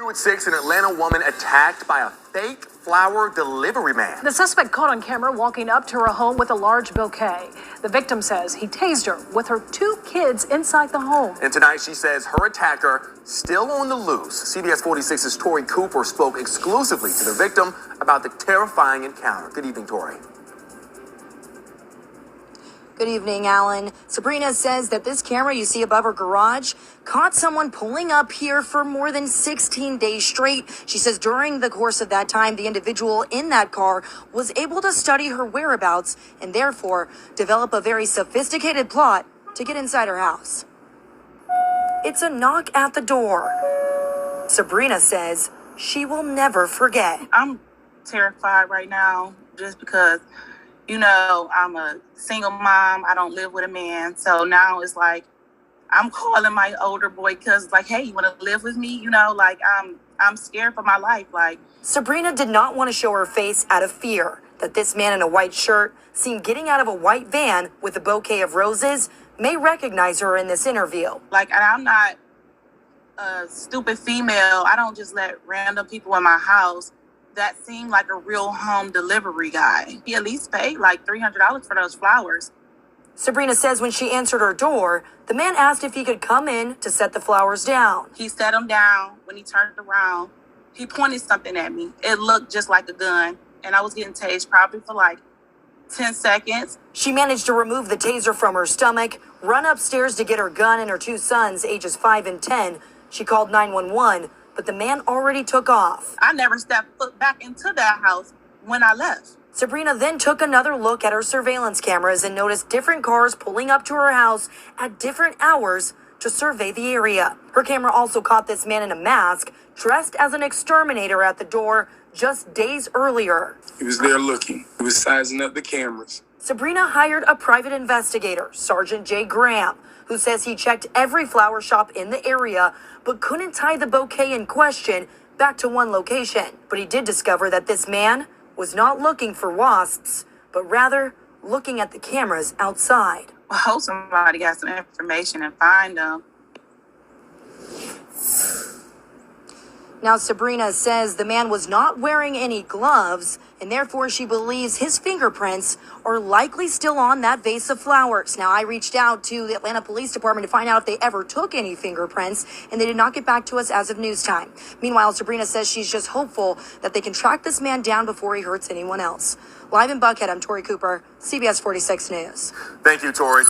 New at 6, an Atlanta woman attacked by a fake flower delivery man. The suspect caught on camera walking up to her home with a large bouquet. The victim says he tased her with her 2 kids inside the home. And tonight she says her attacker still on the loose. CBS 46's Tori Cooper spoke exclusively to the victim about the terrifying encounter. Good evening, Tori. Good evening, Alan. Sabrina says that this camera you see above her garage caught someone pulling up here for more than 16 days straight. She says during the course of that time, the individual in that car was able to study her whereabouts and therefore develop a very sophisticated plot to get inside her house. It's a knock at the door. Sabrina says she will never forget. I'm terrified right now just because, you know, I'm a single mom. I don't live with a man. So now it's like I'm calling my older boy because, like, hey, you want to live with me? You know, like I'm scared for my life. Like, Sabrina did not want to show her face out of fear that this man in a white shirt, seen getting out of a white van with a bouquet of roses, may recognize her in this interview. Like, and I'm not a stupid female. I don't just let random people in my house. That seemed like a real home delivery guy. He at least paid like $300 for those flowers. Sabrina says when she answered her door, the man asked if he could come in to set the flowers down. He set them down. When he turned around, he pointed something at me. It looked just like a gun. And I was getting tased probably for like 10 seconds. She managed to remove the taser from her stomach, run upstairs to get her gun and her 2 sons, ages 5 and 10. She called 911. But the man already took off. I never stepped foot back into that house when I left. Sabrina then took another look at her surveillance cameras and noticed different cars pulling up to her house at different hours to survey the area. Her camera also caught this man in a mask, dressed as an exterminator at the door just days earlier. He was there looking. He was sizing up the cameras. Sabrina hired a private investigator, Sergeant Jay Graham, who says he checked every flower shop in the area, but couldn't tie the bouquet in question back to one location. But he did discover that this man was not looking for wasps, but rather looking at the cameras outside. I hope somebody got some information and find them. Now, Sabrina says the man was not wearing any gloves, and therefore she believes his fingerprints are likely still on that vase of flowers. Now, I reached out to the Atlanta Police Department to find out if they ever took any fingerprints, and they did not get back to us as of news time. Meanwhile, Sabrina says she's just hopeful that they can track this man down before he hurts anyone else. Live in Buckhead, I'm Tori Cooper, CBS 46 News. Thank you, Tori.